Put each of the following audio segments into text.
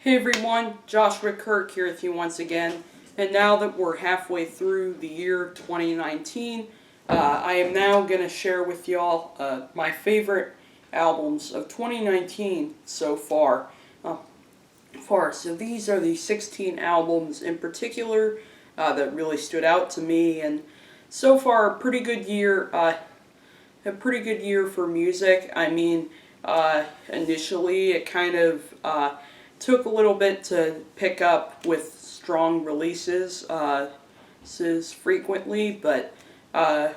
Hey everyone, Joshua Kirk here with you once again, and now that we're halfway through the year 2019, I am now going to share with y'all my favorite albums of 2019 so far. So these are the 16 albums in particular that really stood out to me, and so far a pretty good year. A pretty good year for music. I mean, initially it kind of took a little bit to pick up with strong releases frequently, but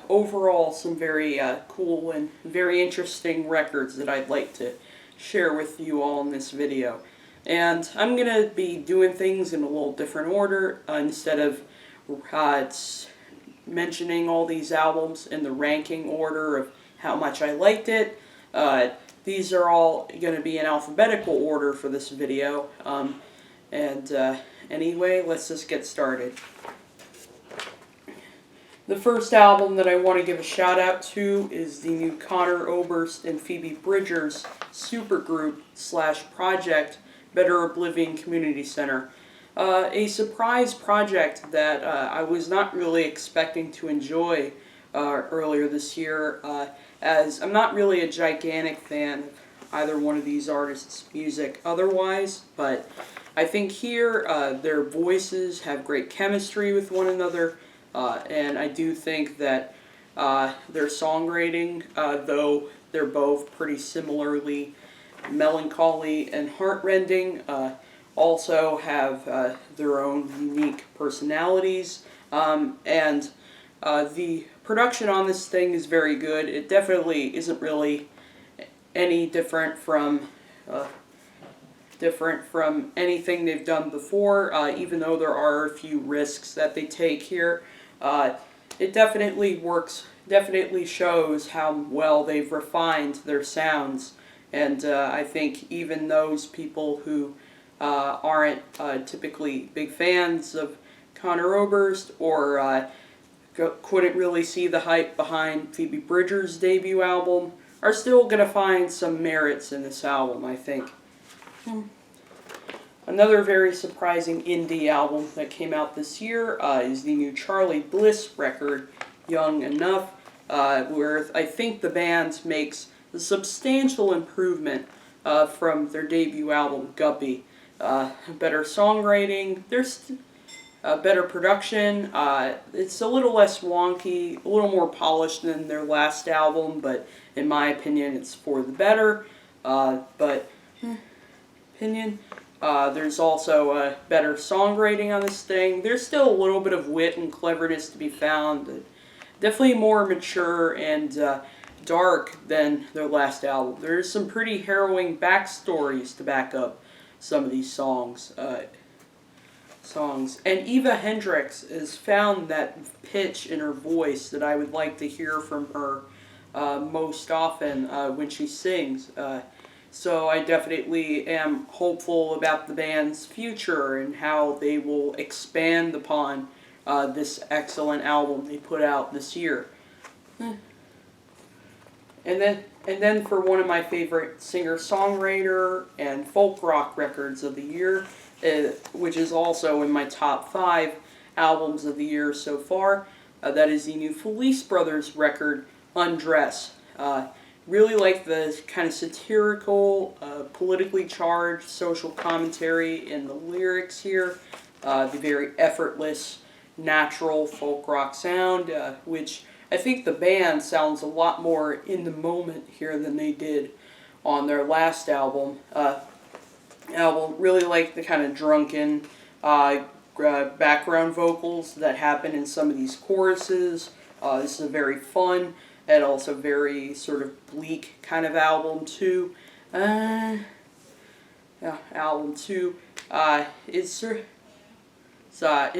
overall some very cool and very interesting records that I'd like to share with you all in this video. And I'm going to be doing things in a little different order instead of mentioning all these albums in the ranking order of how much I liked it. These are all going to be in alphabetical order for this video. Anyway, let's just get started. The first album that I want to give a shout out to is the new Conor Oberst and Phoebe Bridgers supergroup / project, Better Oblivion Community Center. A surprise project that I was not really expecting to enjoy earlier this year, as I'm not really a gigantic fan of either one of these artists' music otherwise, but I think here their voices have great chemistry with one another, and I do think that their songwriting, though they're both pretty similarly melancholy and heartrending, also have their own unique personalities, and the production on this thing is very good. It definitely isn't really any different from anything they've done before, even though there are a few risks that they take here. It definitely works, definitely shows how well they've refined their sounds, and I think even those people who aren't typically big fans of Conor Oberst or couldn't really see the hype behind Phoebe Bridgers' debut album are still going to find some merits in this album, I think. Another very surprising indie album that came out this year is the new Charly Bliss record, Young Enough, where I think the band makes a substantial improvement from their debut album, Guppy. Better songwriting, there's better production, it's a little less wonky, a little more polished than their last album, but in my opinion it's for the better. There's also better songwriting on this thing. There's still a little bit of wit and cleverness to be found. Definitely more mature and dark than their last album. There's some pretty harrowing backstories to back up some of these songs. And Eva Hendricks has found that pitch in her voice that I would like to hear from her most often when she sings. So I definitely am hopeful about the band's future and how they will expand upon this excellent album they put out this year. And then for one of my favorite singer-songwriter and folk rock records of the year, which is also in my top 5 albums of the year so far, that is the new Felice Brothers record, Undress. Really like the kind of satirical, politically charged social commentary in the lyrics here, the very effortless, natural folk rock sound, which I think the band sounds a lot more in the moment here than they did on their last album. Really like the kind of drunken background vocals that happen in some of these choruses. This is a very fun and also very sort of bleak kind of album too. It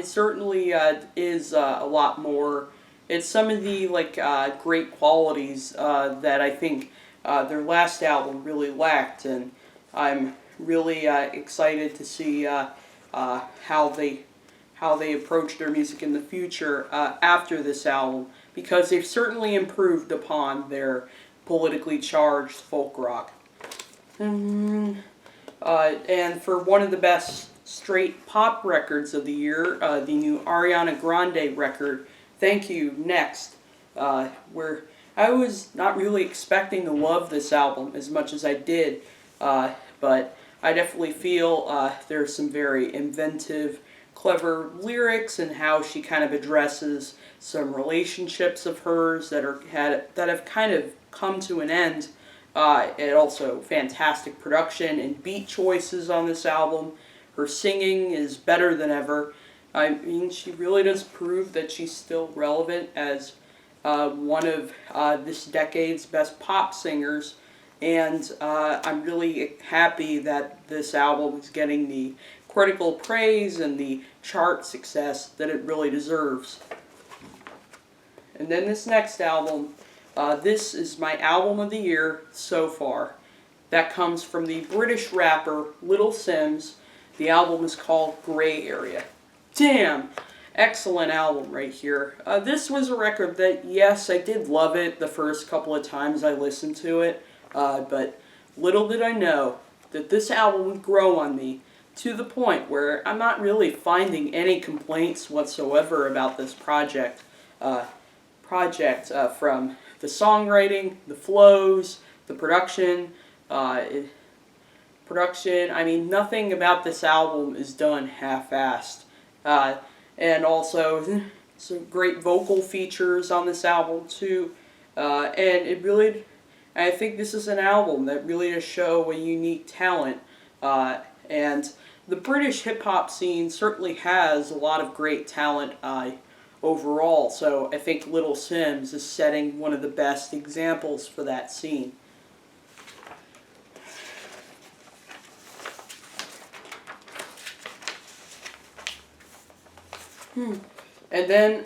certainly is a lot more. It's some of the great qualities that I think their last album really lacked, and I'm really excited to see how they approach their music in the future after this album, because they've certainly improved upon their politically charged folk rock. And for one of the best straight pop records of the year, the new Ariana Grande record, Thank You, Next, where I was not really expecting to love this album as much as I did, but I definitely feel there's some very inventive, clever lyrics and how she kind of addresses some relationships of hers that have kind of come to an end. And also fantastic production and beat choices on this album. Her singing is better than ever. I mean, she really does prove that she's still relevant as one of this decade's best pop singers. And I'm really happy that this album is getting the critical praise and the chart success that it really deserves. And then this next album, this is my album of the year so far. That comes from the British rapper Little Simz. The album is called Grey Area. Damn! Excellent album right here. This was a record that, yes, I did love it the first couple of times I listened to it, but little did I know that this album would grow on me to the point where I'm not really finding any complaints whatsoever about this project. From the songwriting, the flows, the production, I mean, nothing about this album is done half-assed. And also, some great vocal features on this album, too. And I think this is an album that really does show a unique talent. And the British hip-hop scene certainly has a lot of great talent, overall, so I think Little Simz is setting one of the best examples for that scene. And then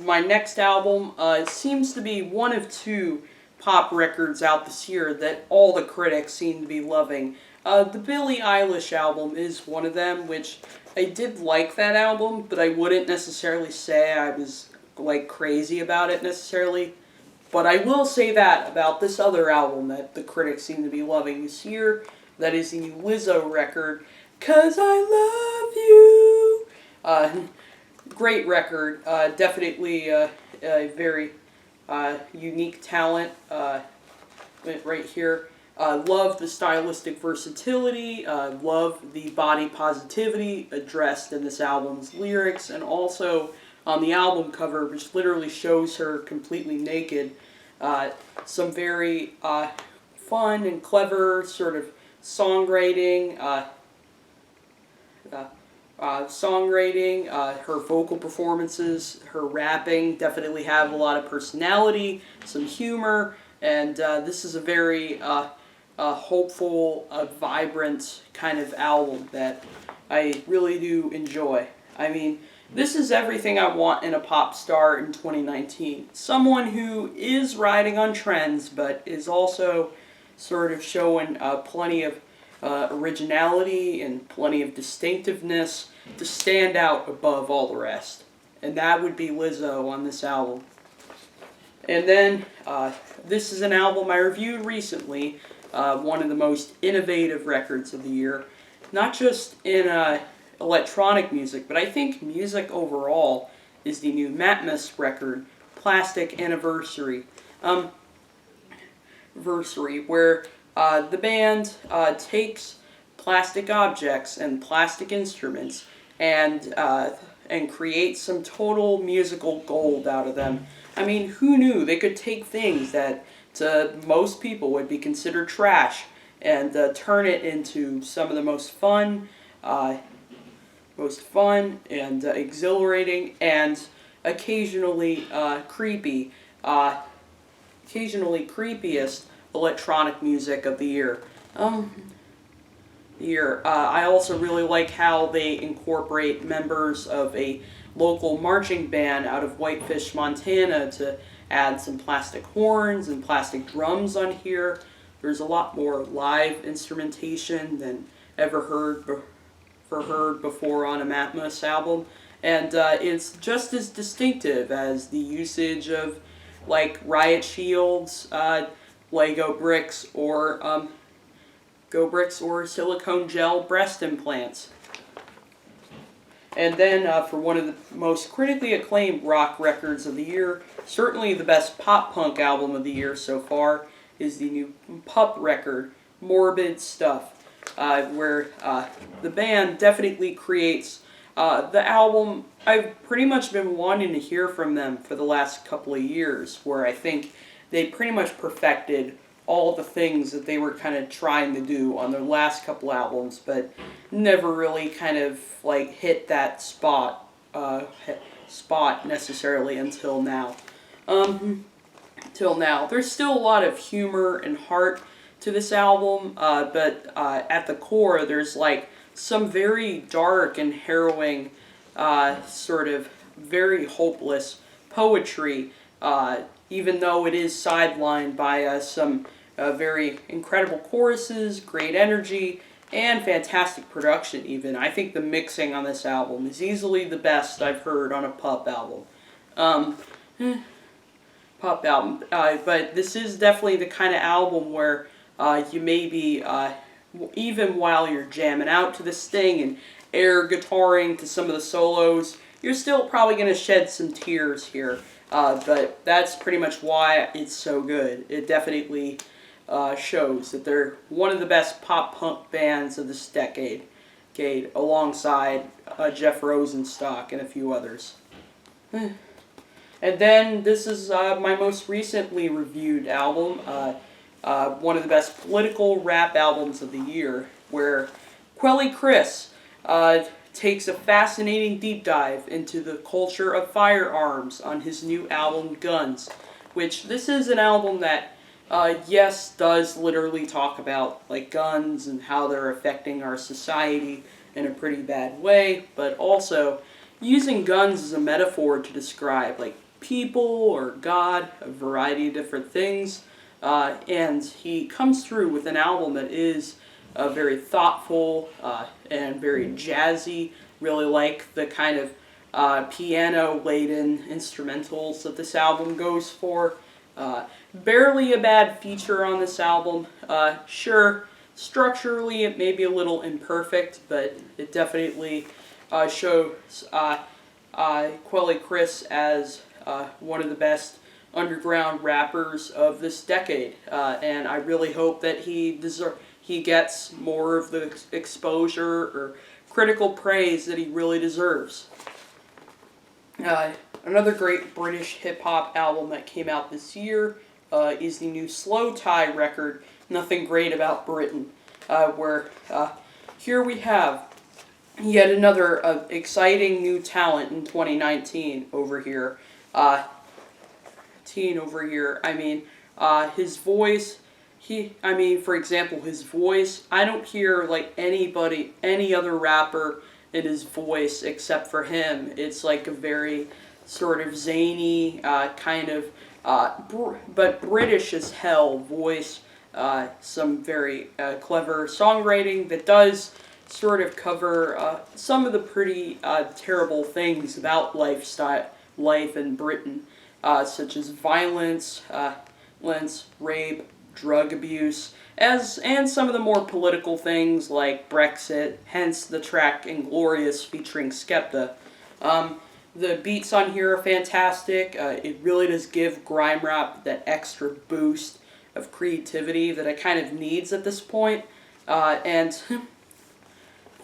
my next album seems to be one of two pop records out this year that all the critics seem to be loving. The Billie Eilish album is one of them, which I did like that album, but I wouldn't necessarily say I was like crazy about it necessarily. But I will say that about this other album that the critics seem to be loving this year. That is the new Lizzo record, 'Cause I Love You. Great record. Definitely a very unique talent right here. Love the stylistic versatility, love the body positivity addressed in this album's lyrics, and also on the album cover, which literally shows her completely naked. Some very fun and clever sort of songwriting, her vocal performances, her rapping definitely have a lot of personality, some humor, and this is a very hopeful, vibrant kind of album that I really do enjoy. I mean, this is everything I want in a pop star in 2019. Someone who is riding on trends, but is also sort of showing plenty of originality and plenty of distinctiveness to stand out above all the rest. And that would be Lizzo on this album. And then, this is an album I reviewed recently, one of the most innovative records of the year. Not just in electronic music, but I think music overall is the new Matmos record, Plastic Anniversary. Where the band takes plastic objects and plastic instruments and creates some total musical gold out of them. I mean, who knew they could take things that to most people would be considered trash and turn it into some of the most fun and exhilarating and occasionally creepiest electronic music of the year. I also really like how they incorporate members of a local marching band out of Whitefish, Montana to add some plastic horns and plastic drums on here. There's a lot more live instrumentation than ever heard before on a Matmos album. And it's just as distinctive as the usage of like riot shields, Lego bricks, or Go Bricks or silicone gel breast implants. And then for one of the most critically acclaimed rock records of the year, certainly the best pop punk album of the year so far, is the new Pup record, Morbid Stuff, where the band definitely creates the album I've pretty much been wanting to hear from them for the last couple of years, where I think they pretty much perfected all the things that they were kind of trying to do on their last couple albums, but never really kind of like hit that spot necessarily until now. There's still a lot of humor and heart to this album, but at the core there's like some very dark and harrowing, sort of very hopeless poetry, even though it is sidelined by some very incredible choruses, great energy, and fantastic production even. I think the mixing on this album is easily the best I've heard on a pop album. But this is definitely the kind of album where you maybe, even while you're jamming out to this thing and air guitaring to some of the solos, you're still probably going to shed some tears here. But that's pretty much why it's so good. It definitely shows that they're one of the best pop punk bands of this decade, alongside Jeff Rosenstock and a few others. And then this is my most recently reviewed album, one of the best political rap albums of the year, where Quelle Chris takes a fascinating deep dive into the culture of firearms on his new album, Guns, which this is an album that, yes, does literally talk about like guns and how they're affecting our society in a pretty bad way, but also using guns as a metaphor to describe like people or God, a variety of different things. And he comes through with an album that is very thoughtful and very jazzy. Really like the kind of piano-laden instrumentals that this album goes for. Barely a bad feature on this album. Sure, structurally it may be a little imperfect, but it definitely shows Quelle Chris as one of the best underground rappers of this decade, and I really hope that he gets more of the exposure or critical praise that he really deserves. Another great British hip-hop album that came out this year is the new Slowthai record, Nothing Great About Britain, where here we have yet another exciting new talent in 2019 over here. His voice, for example, his voice, I don't hear like any other rapper in his voice except for him. It's like a very sort of zany, kind of, but British as hell voice, some very clever songwriting that does sort of cover some of the pretty terrible things about life in Britain, such as violence, rape, drug abuse, and some of the more political things like Brexit, hence the track Inglorious featuring Skepta. The beats on here are fantastic. It really does give grime rap that extra boost of creativity that it kind of needs at this point. And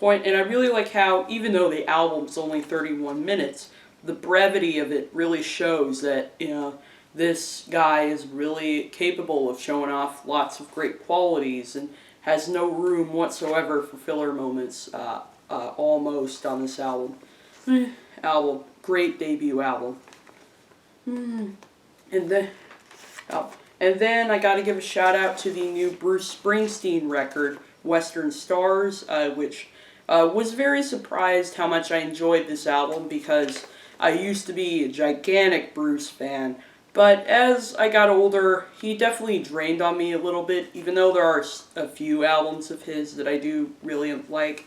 I really like how, even though the album's only 31 minutes, the brevity of it really shows that, this guy is really capable of showing off lots of great qualities and has no room whatsoever for filler moments, almost, on this album. Great debut album. And then I gotta give a shout out to the new Bruce Springsteen record, Western Stars, which was very surprised how much I enjoyed this album, because I used to be a gigantic Bruce fan. But as I got older, he definitely drained on me a little bit, even though there are a few albums of his that I do really like.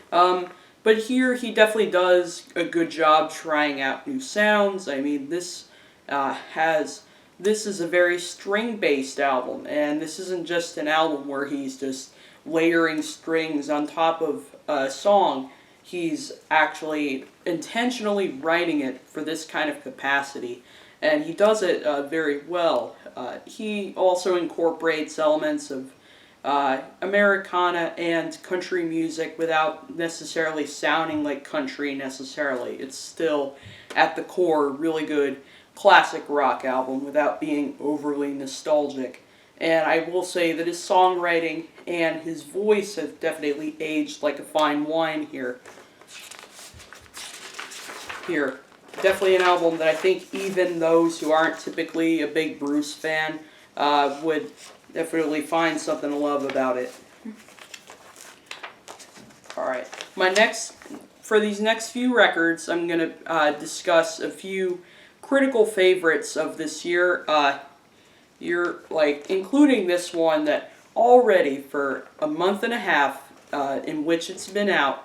But here he definitely does a good job trying out new sounds. This is a very string-based album, and this isn't just an album where he's just layering strings on top of a song. He's actually intentionally writing it for this kind of capacity, and he does it very well. He also incorporates elements of Americana and country music without necessarily sounding like country necessarily. It's still, at the core, really good classic rock album without being overly nostalgic. And I will say that his songwriting and his voice have definitely aged like a fine wine here. Definitely an album that I think even those who aren't typically a big Bruce fan would definitely find something to love about it. Alright, for these next few records, I'm going to discuss a few critical favorites of this year. Including this one that already for a month and a half in which it's been out,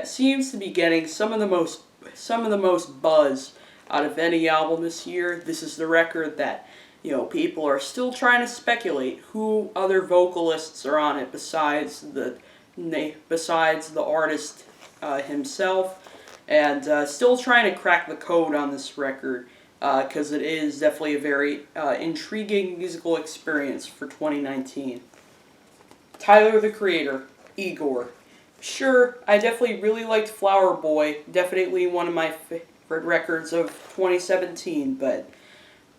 seems to be getting some of the most buzz out of any album this year. This is the record that people are still trying to speculate who other vocalists are on it besides the artist himself, and still trying to crack the code on this record. Because it is definitely a very intriguing musical experience for 2019. Tyler, the Creator, IGOR. Sure, I definitely really liked Flower Boy, definitely one of my favorite records of 2017, but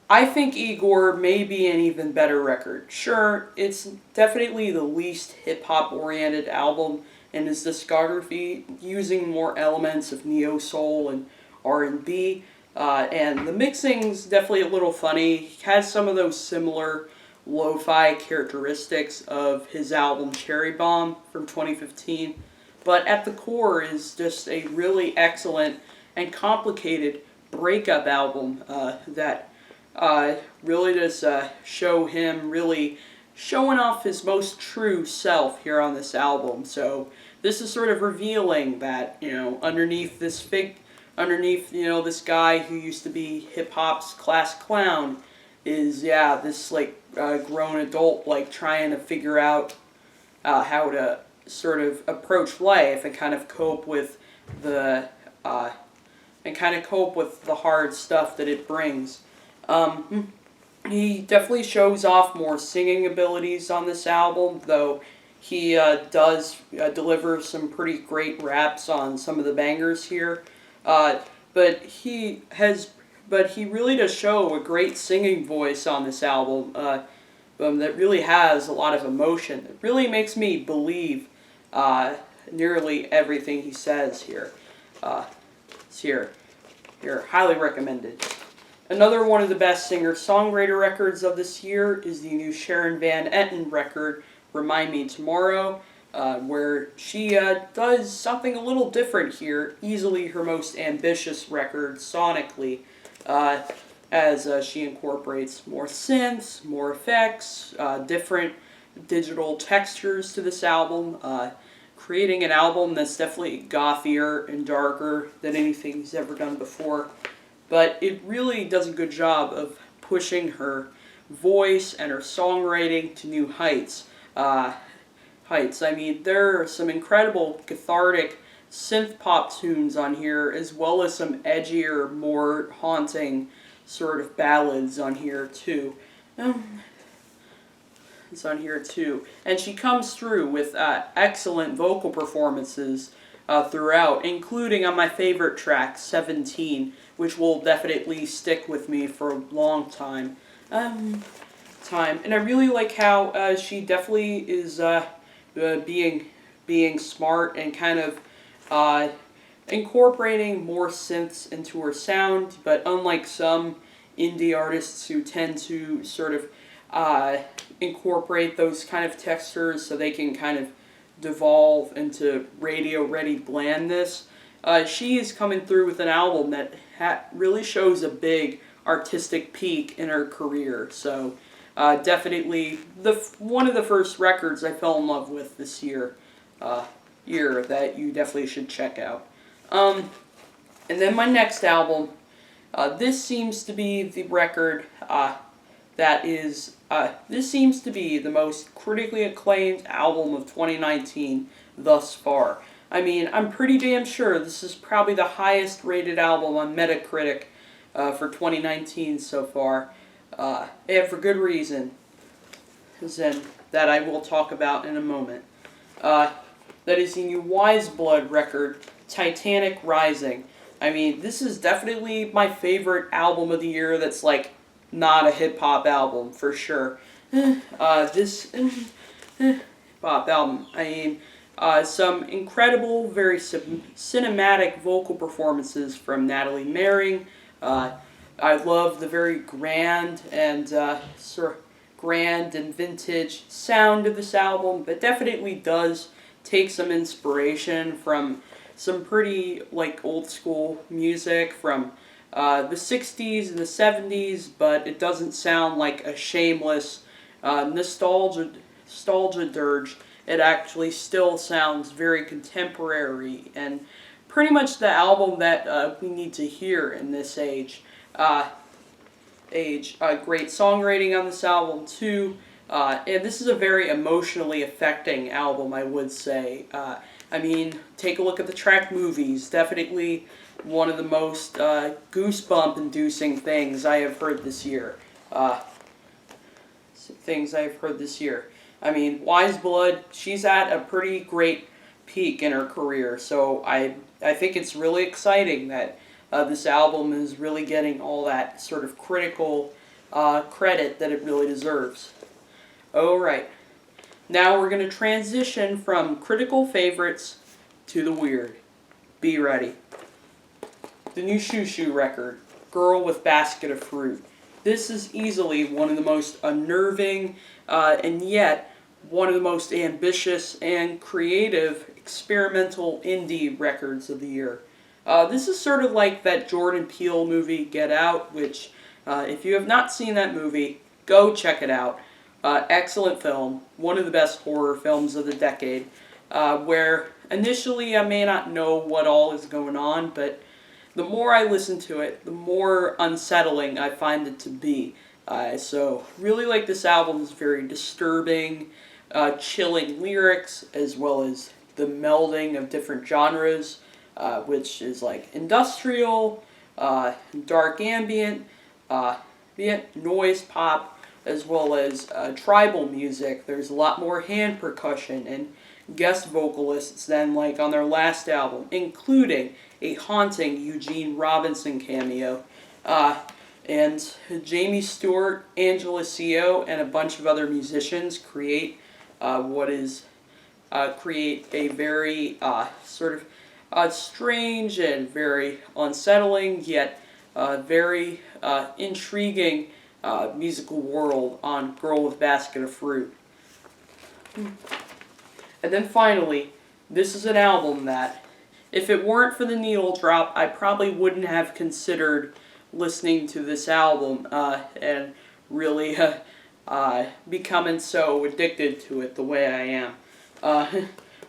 I think IGOR may be an even better record. Sure, it's definitely the least hip-hop oriented album in his discography, using more elements of neo-soul and R&B. And the mixing's definitely a little funny. He has some of those similar lo-fi characteristics of his album Cherry Bomb from 2015. But at the core is just a really excellent and complicated breakup album that really does show him really showing off his most true self here on this album. So this is sort of revealing that, underneath this this guy who used to be hip-hop's class clown is, this, grown adult, trying to figure out how to sort of approach life and kind of cope with the hard stuff that it brings. He definitely shows off more singing abilities on this album, though he does deliver some pretty great raps on some of the bangers here. But he really does show a great singing voice on this album that really has a lot of emotion. It really makes me believe nearly everything he says here. It's here, highly recommended. Another one of the best singer-songwriter records of this year is the new Sharon Van Etten record, Remind Me Tomorrow. Where she does something a little different here, easily her most ambitious record sonically, as she incorporates more synths, more effects, different digital textures to this album, creating an album that's definitely gothier and darker than anything he's ever done before. But it really does a good job of pushing her voice and her songwriting to new heights. I mean, there are some incredible cathartic synth pop tunes on here, as well as some edgier, more haunting sort of ballads on here too. It's on here too. And she comes through with excellent vocal performances throughout, including on my favorite track, 17, which will definitely stick with me for a long time. And I really like how she definitely is being smart and kind of incorporating more synths into her sound, but unlike some indie artists who tend to sort of incorporate those kind of textures so they can kind of devolve into radio-ready blandness, she is coming through with an album that really shows a big artistic peak in her career. So definitely one of the first records I fell in love with this year that you definitely should check out. And then my next album, this seems to be the record that is This seems to be the most critically acclaimed album of 2019 thus far. I mean, I'm pretty damn sure this is probably the highest rated album on Metacritic for 2019 so far. And for good reason, that I will talk about in a moment. That is the new Weyes Blood record, Titantic Rising. I mean, this is definitely my favorite album of the year that's like not a hip-hop album, for sure. This hip-hop album, I mean, some incredible, very cinematic vocal performances from Natalie Merring. I love the very grand and grand and vintage sound of this album, but definitely does take some inspiration from some pretty like old school music from the 60s and the 70s, but it doesn't sound like a shameless nostalgia dirge. It actually still sounds very contemporary and pretty much the album that we need to hear in this age. Great songwriting on this album too, and this is a very emotionally affecting album, I would say. I mean, take a look at the track Movies. Definitely one of the most goosebump-inducing things I have heard this year. I mean, Weyes Blood, she's at a pretty great peak in her career, so I think it's really exciting that this album is really getting all that sort of critical credit that it really deserves. Alright, now we're going to transition from critical favorites to the weird. Be ready. The new Xiu Xiu record, Girl with Basket of Fruit. This is easily one of the most unnerving and yet one of the most ambitious and creative experimental indie records of the year. This is sort of like that Jordan Peele movie, Get Out, which, if you have not seen that movie, go check it out. Excellent film, one of the best horror films of the decade, where initially I may not know what all is going on, but the more I listen to it, the more unsettling I find it to be. So, really like this album. It's very disturbing, chilling lyrics, as well as the melding of different genres, which is like industrial, dark ambient, noise pop, as well as tribal music. There's a lot more hand percussion and guest vocalists than like on their last album, including a haunting Eugene Robinson cameo. And Jamie Stewart, Angela Sio, and a bunch of other musicians create create a very sort of strange and very unsettling yet very intriguing musical world on Girl with Basket of Fruit. And then finally, this is an album that, if it weren't for the needle drop, I probably wouldn't have considered listening to this album and really becoming so addicted to it the way I am.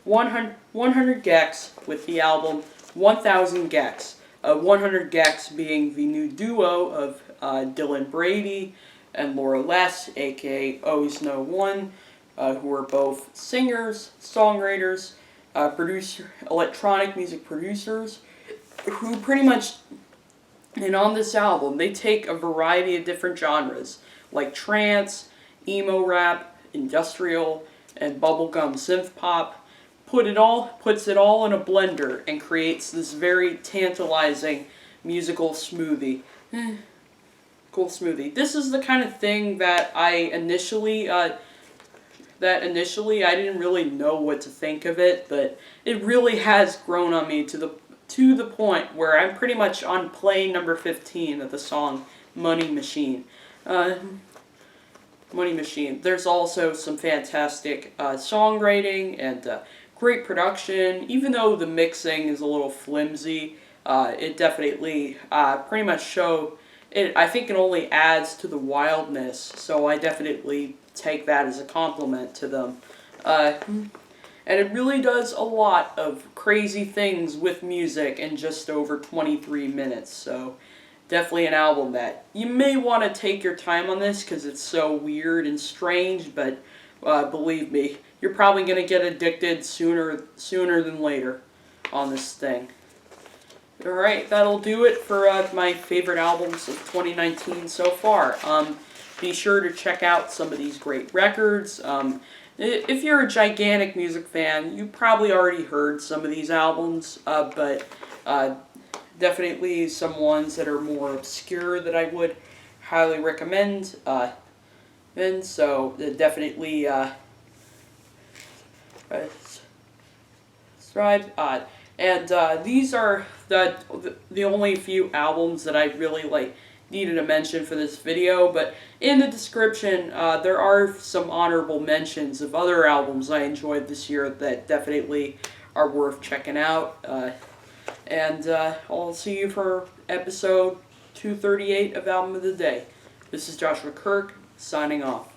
100 Gecs with the album 1000 Gecs. 100 Gecs being the new duo of Dylan Brady and Laura Less, aka O's No One, who are both singers, songwriters, electronic music producers, who pretty much, and on this album, they take a variety of different genres, like trance, emo rap, industrial, and bubblegum synth pop, puts it all in a blender and creates this very tantalizing musical smoothie. Cool smoothie. This is the kind of thing that initially I didn't really know what to think of it, but it really has grown on me to the point where I'm pretty much on play number 15 of the song Money Machine. Money Machine. There's also some fantastic songwriting and great production. Even though the mixing is a little flimsy, it definitely pretty much I think it only adds to the wildness, so I definitely take that as a compliment to them. And it really does a lot of crazy things with music in just over 23 minutes, so definitely an album that you may want to take your time on this because it's so weird and strange, but believe me, you're probably going to get addicted sooner than later on this thing. Alright, that'll do it for my favorite albums of 2019 so far. Be sure to check out some of these great records. If you're a gigantic music fan, you probably already heard some of these albums, but definitely some ones that are more obscure that I would highly recommend. Definitely subscribe. These are the only few albums that I really needed to mention for this video, but in the description there are some honorable mentions of other albums I enjoyed this year that definitely are worth checking out. I'll see you for episode 238 of Album of the Day. This is Joshua Kirk, signing off.